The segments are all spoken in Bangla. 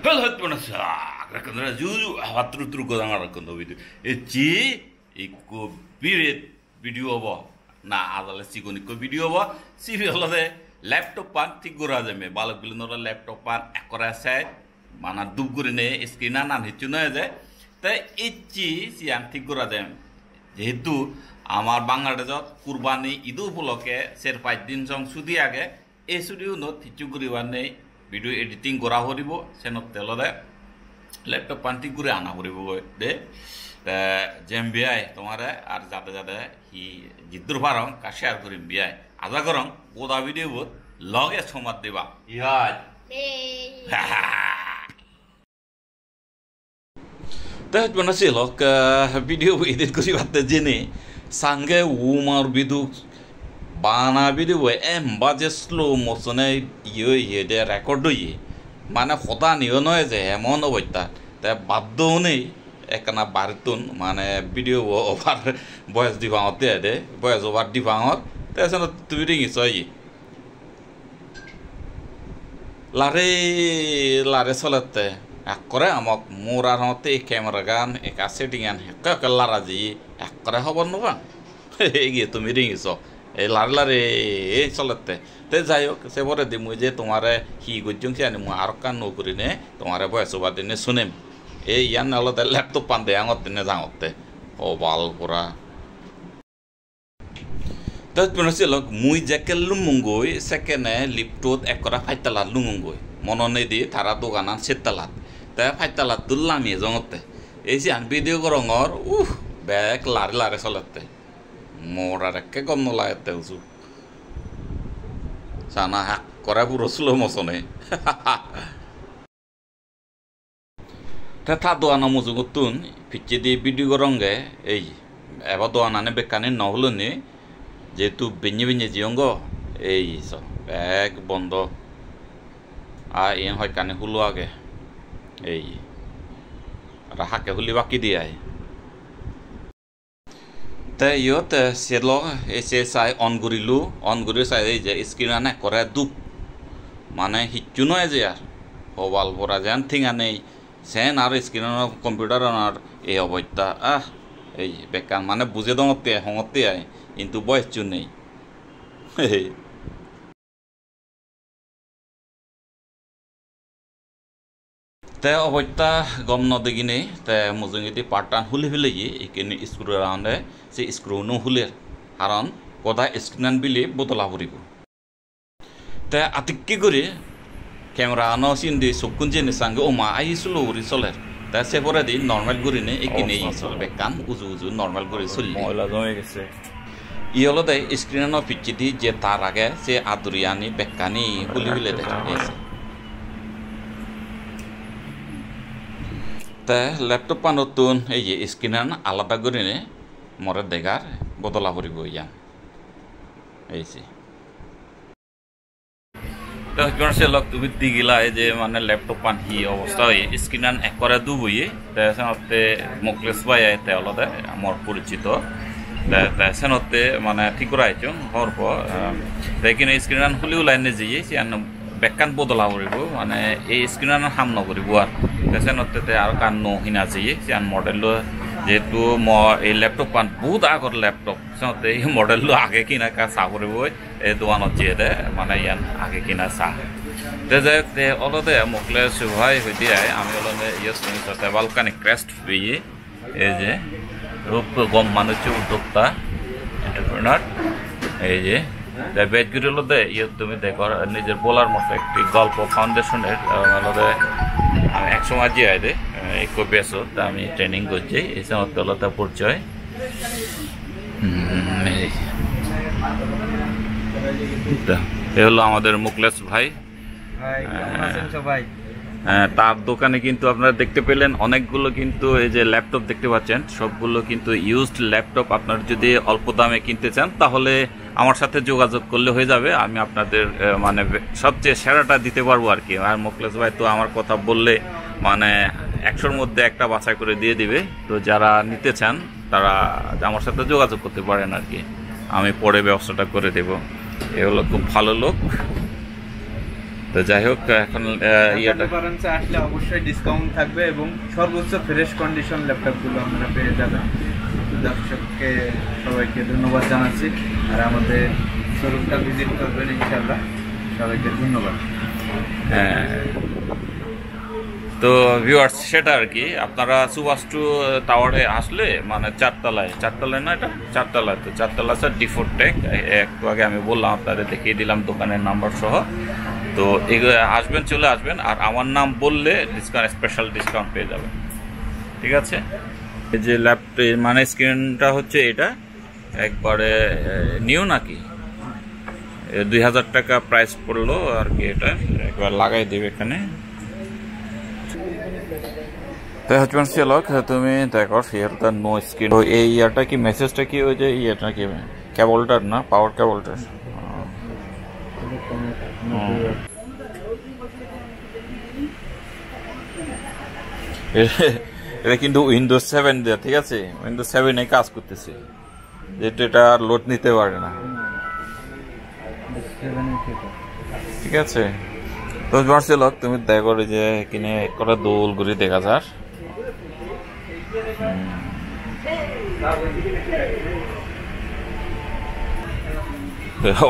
Hello, buonasera. Racconterà giù, ha fatto il trucco da una racconto video. E ci, ecco, video va. Na, adala si con ecco video va. Si viola de laptop pan ti gura de me. Balak bilnora laptop pan ekora set. Mana dugure ne screen nan hichuna de. Te ichi si an ti gura de. যেহেতু আমার বাংলাদেশত কুরবানি ঈদ উপলক্ষে সের 5 দিন সং সুদি আগে এই সুদিও নত কিছু করিবানে ভিডিও এডিটিং করা হরিব সেনত তেলদে ল্যাপটপ পান্তি করে আনা হরিব দে জেম বিআই তোমারে আর যাতে যাতে হি জিদ্দুর পারং কা শেয়ার করিম বিআই আজা করং গোদা ভিডিও বত লগে সমাদ দেবা Iaz Tapi mana sih loh ke video edit ku sih waktu jeni sangge umar video bana video baje slow motion ye de record ye mana hota niyo noy je emon obaita ta baddo nei ekana bartun মানে video over voice di bangote ade voice over di bangot ta sono turing isoi lare solate একরে আমাক মোরার হতে ক্যামেরা গান এক সেটিং আন হেক কালারা জি একরে হবন না এগিয়ে তুমি রিংছ এই লারে চলতে তে যাই হোক সে পরে দিমু যে তোমারে হি গুজুং আনি মু আর কান নো করিনে তোমারে বয়স ওবা দিনে শুনেম এই ইয়ান আলাদা ল্যাপটপ পান দে আঙত দিনে যাওতে ও বাল পুরা তাত পনসি লক মুই জ্যাকেল লুমুঙ্গই সেকেনে লিপটোত একরা ফাইতালা লুমুঙ্গই মননে দি তারা দোকানান সেতালাত তা ফাইতালাত দুল্লামি জঙতে এই যে আন ভিডিও করঙর ব্যাক লারে চলাতে মোরার একে গম নলাইতে উজু সানা হাক করা পুরো স্লো মোশনে তা দোয়ানা মুজুগুতুন ফিচে দি ভিডিও করঙ্গে এই এবা দোয়ানানে বেকানে নহলনি যেহেতু বেঞ্জে জিয়ঙ্গ এই ব্যাগ বন্ধ আর এন হয় কানে হুলো আগে এই রাহাকে হুলি বাকি দিয়াই তে ইয়তে সেল এসে সাই অন গুরি সাই এই যে স্ক্রিন আনে করে দুপ মানে হিচ্ছু নয় যে আর মোবাইল ভরা যেন থিঙা নেই সেন আর স্ক্রিন কম্পিউটার আর এই অবস্থা এই বেকার মানে বুঝে দঙতে হঙতে আয় কিন্তু বয়স নেই তে অবস্থা গম নদেগিনে তে মুজুঙ্গিতি পার্টান হুলি ফেলে এইখানে স্ক্রু রাউন্ডে সে স্ক্রু নো হুলের কারণ কদা স্ক্রিনান বিলে বদলা পড়িব তে আতিক্কি করে ক্যামেরা আনো সিন দি সকুন যে সাঙ্গে ওমা আই স্লো উড়ি চলের তে সে পরে দি নর্মাল করিনে এইখানে চলবে কান উজু নর্মাল করে চলি ময়লা জমে গেছে ই হলো দে স্ক্রিনানো পিচ্ছি দি যে তার আগে সে আদুরিয়ানি বেকানি হুলি ফেলে দেখে তে ল্যাপটপ পা নতুন এই যে স্ক্রিনান আলাদা করে নে মরে দেখার বদলা পড়িব ইয়ান এই যে তো কোনসে লক তুমি দিগিলা এই যে মানে ল্যাপটপ পান হি অবস্থা হই স্ক্রিনান এক করে দুবই তে সাথে মুকলেশ ভাই আইতে আলাদা আমার পরিচিত তে সেনতে মানে ঠিক করাইছো হওয়ার পর দেখিনে স্ক্রিনান খুলিও লাইনে যাইয়ে সিয়ান বেকান বদলা পড়িব মানে এই স্ক্রিনান হাম নকরিব আর সেনতে আর কান নো হিনা যাইয়ে সিয়ান মডেল যেহেতু এই ল্যাপটপ পান বহুত আগর ল্যাপটপ সেনতে এই মডেল আগে কিনা কা চা করিব এই দোকানত যে মানে ইয়ান আগে কিনা চা তে যাই তে অলদে মুকলে সুভাই হইতে আমি অলদে ইয়েস নিতে বালকানি ক্রেস্ট হইয়ে এই যে রূপ গম মানুষ উদ্যোক্তা এন্টারপ্রেনার এই যে বেজগুড়ি লদে ইয়ে তুমি দেখো নিজের বলার মতো একটি গল্প ফাউন্ডেশনের আলাদা আমি এক সময় যে আয় একো বেসো তা আমি ট্রেনিং করছি এই সময় আলাদা পরিচয় এ হলো আমাদের মুকলেশ ভাই তার দোকানে কিন্তু আপনারা দেখতে পেলেন অনেকগুলো কিন্তু এই যে ল্যাপটপ দেখতে পাচ্ছেন সবগুলো কিন্তু ইউজড ল্যাপটপ আপনারা যদি অল্প দামে কিনতে চান তাহলে আমার সাথে যোগাযোগ করলে হয়ে যাবে আমি আপনাদের মানে সবচেয়ে সেরাটা দিতে পারবো আর কি আর মুকলেশ ভাই তো আমার কথা বললে মানে 100-র মধ্যে একটা বাছাই করে দিয়ে দিবে তো যারা নিতে চান তারা আমার সাথে যোগাযোগ করতে পারেন আর কি আমি পরে ব্যবস্থাটা করে দেব এ হলো খুব ভালো লোক তো যাই হোক এখন ইয়েটা রেফারেন্সে আসলে অবশ্যই ডিসকাউন্ট থাকবে এবং সর্বোচ্চ ফ্রেশ কন্ডিশন ল্যাপটপগুলো আমরা পেয়ে যাবেন। দর্শককে সবাইকে ধন্যবাদ জানাচ্ছি, আর আমাদের শোরুমটা ভিজিট করবেন ইনশাআল্লাহ। সবাইকে ধন্যবাদ। হ্যাঁ, তো ভিউয়ার্স সেটা আর কি, আপনারা সুভাষ টু টাওয়ারে আসলে মানে চারতলায় না, এটা চারতলায়, তো চারতলা স্যার D4 টেক, একটু আগে আমি বললাম আপনাদের দেখিয়ে দিলাম দোকানের নাম্বার সহ। তো আসবেন, চলে আসবেন, আর আমার নাম বললে ডিসকাউন্ট, স্পেশাল ডিসকাউন্ট পেয়ে যাবেন। ঠিক আছে, এই যে ল্যাপটপ মানে স্ক্রিনটা হচ্ছে এটা একবারে নিউ নাকি 2000 টাকা প্রাইস পড়লো আর কি, এটা একবার লাগাই দেবে এখানে। তুমি দেখো হিয়ার নো স্ক্রিন, এই ইয়ারটা কি মেসেজটা কি ওই যে ইয়েটা কি কেবলটার না, পাওয়ার কেবলটার। এটা কিন্তু উইন্ডোজ 7 দেওয়া, ঠিক আছে, উইন্ডোজ 7 এ কাজ করতেছে, যেটা এটা আর লোড নিতে পারে না। ঠিক আছে, তো তুমি দেখো যে কিনে করে দোল ঘুরে দেখা যার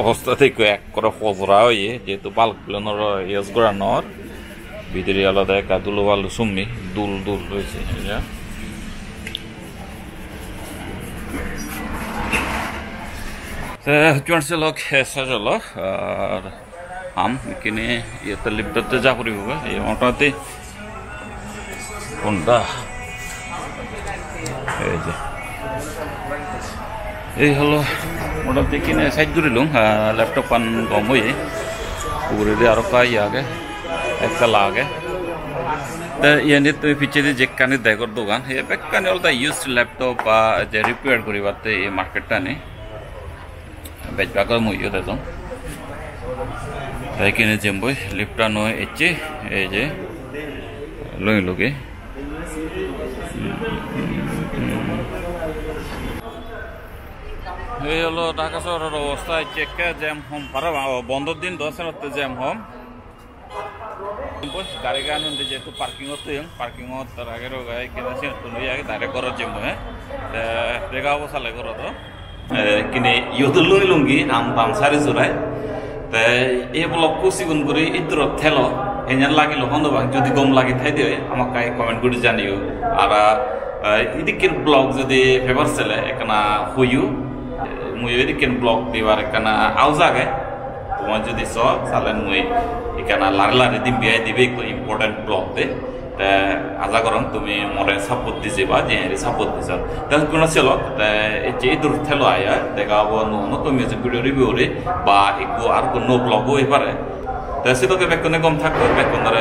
অবস্থা থেকে এক করে ফজরা হয়ে, যেহেতু বাল্ক প্লেনের ইউজ করানোর ভিতরে আলাদা একা দুলো বালু সুম্মি দুল রয়েছে। আর আম কিনে ইয়েতে লিপটাতে যা করি হবে এই মোটামুটি কোনটা এই যে এই হলো মোটামুটি কিনে সাইড করিলাম। ল্যাপটপ পান কম হয়ে পুকুরে দিয়ে আরো কাই আগে একটা লাগে ইয়ানি তুমি পিছিয়ে যে কানি দেখর দোকান এ বেকানি অলদা ইউজ ল্যাপটপ বা যে রিপেয়ার করিবাতে এই মার্কেটটা নেই বেচবাকর মুইও দেতাম তাই কিনে যেমবই লিফটা নয় এসছে এই যে লই লোকে এই হলো ঢাকা শহরের অবস্থা। চেকা জ্যাম হোম পারা বন্ধর দিন 10 রাতে জ্যাম হোম গাড়ি গান যেহেতু পার্কিং পার্কিং তার আগে গাড়ি কিনেছি তুই আগে দাঁড়ে করো যেমন হ্যাঁ দেখা হবো সালে করো তো কিনে ইয়তো লই লুঙ্গি আম দাম সারি জোড়ায় তাই এই ব্লগ কুচিগুণ করে ইদর থেল হেন লাগিল হন্দবা যদি গম লাগি থাই দিয়ে আমাকে কমেন্ট করে জানিও। আর এদিকের ব্লগ যদি ফেভার চলে এখানা হইও মুই এদিকের ব্লগ দিবার এখানা আও জাগে তোমার যদি চালেন মুই এখানা লারে দিন বিয়াই দিবে ইম্পর্টেন্ট ব্লগ দে আশা করম তুমি মরে সাপোর্ট দিছে বা যে সাপোর্ট দিছ তাহলে কোনো ছিল যে দূর থেলো আয়া দেখা হবো নতুন মিউজিক ভিডিও রিভিউ রে বা একটু আর কোনো ব্লগও হয়ে পারে তা সে তোকে বেতনে কম থাকবে বেতন দ্বারা